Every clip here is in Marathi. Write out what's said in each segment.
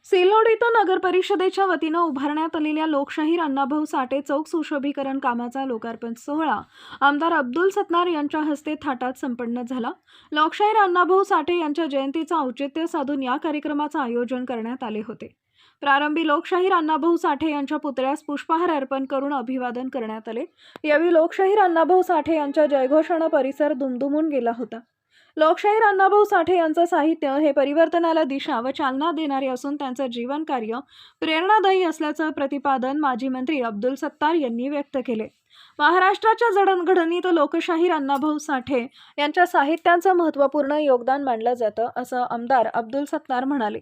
सिल्लोड इथं नगर परिषदेच्या वतीनं उभारण्यात आलेल्या लोकशाहीर अण्णाभाऊ साठे चौक सुशोभीकरण कामाचा लोकार्पण सोहळा आमदार अब्दुल सत्तार यांच्या हस्ते थाटात संपन्न झाला। लोकशाहीर अण्णाभाऊ साठे यांच्या जयंतीचं औचित्य साधून या कार्यक्रमाचं आयोजन करण्यात आले होते। प्रारंभी लोकशाहीर अण्णाभाऊ साठे यांच्या पुतळ्यास पुष्पहार अर्पण करून अभिवादन करण्यात आले। यावेळी लोकशाहीर अण्णाभाऊ साठे यांच्या जयघोषानं परिसर दुमदुमून गेला होता। लोकशाहीर अण्णाभाऊ साठे यांचं साहित्य हे परिवर्तनाला दिशा व चालना देणारे असून त्यांचं जीवन कार्य प्रेरणादायी असल्याचं प्रतिपादन माजी मंत्री अब्दुल सत्तार यांनी व्यक्त केले। महाराष्ट्राच्या जडणघडणीत लोकशाहीर अण्णाभाऊ साठे यांच्या साहित्याचं महत्त्वपूर्ण योगदान मानलं जातं असं आमदार अब्दुल सत्तार म्हणाले।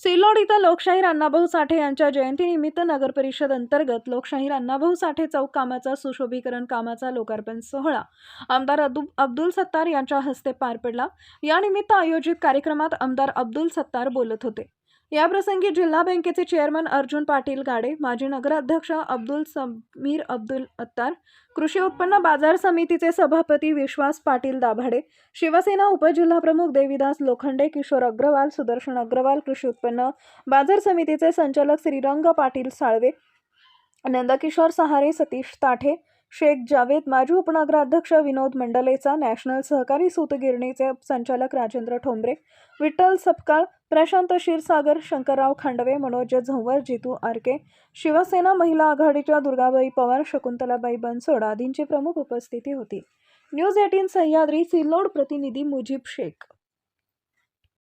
सिल्लोड इथं लोकशाहीर अण्णाभाऊ साठे यांच्या जयंतीनिमित्त नगर परिषद अंतर्गत लोकशाहीर अण्णाभाऊ साठे चौक कामाचा सुशोभीकरण कामाचा लोकार्पण सोहळा आमदार अब्दुल सत्तार यांच्या हस्ते पार पडला। यानिमित्त आयोजित कार्यक्रमात आमदार अब्दुल सत्तार बोलत होते। याप्रसंगी जिल्हा बँकेचे चेअरमन अर्जुन पाटील गाडे, माजी नगराध्यक्ष अब्दुल समीर अब्दुल अत्तार, कृषी उत्पन्न बाजार समितीचे सभापती विश्वास पाटील दाभाडे, शिवसेना उपजिल्हाप्रमुख देविदास लोखंडे, किशोर अग्रवाल, सुदर्शन अग्रवाल, कृषी उत्पन्न बाजार समितीचे संचालक श्रीरंग पाटील साळवे, नंदकिशोर सहारे, सतीश ताठे, शेख जावेद, माजी उपनगराध्यक्ष विनोद मंडलेचा, नॅशनल सहकारी सूतगिरणीचे संचालक राजेंद्र ठोंबरे, विठ्ठल सपकाळ, प्रशांत क्षीरसागर, शंकरराव खांडवे, मनोज झंवर, जितू आरके, शिवसेना महिला आघाडीच्या दुर्गाबाई पवार, शकुंतलाबाई बनसोड आदींची प्रमुख उपस्थिती होती। न्यूज 18 सह्याद्री सिल्लोड प्रतिनिधी मुजीब शेख।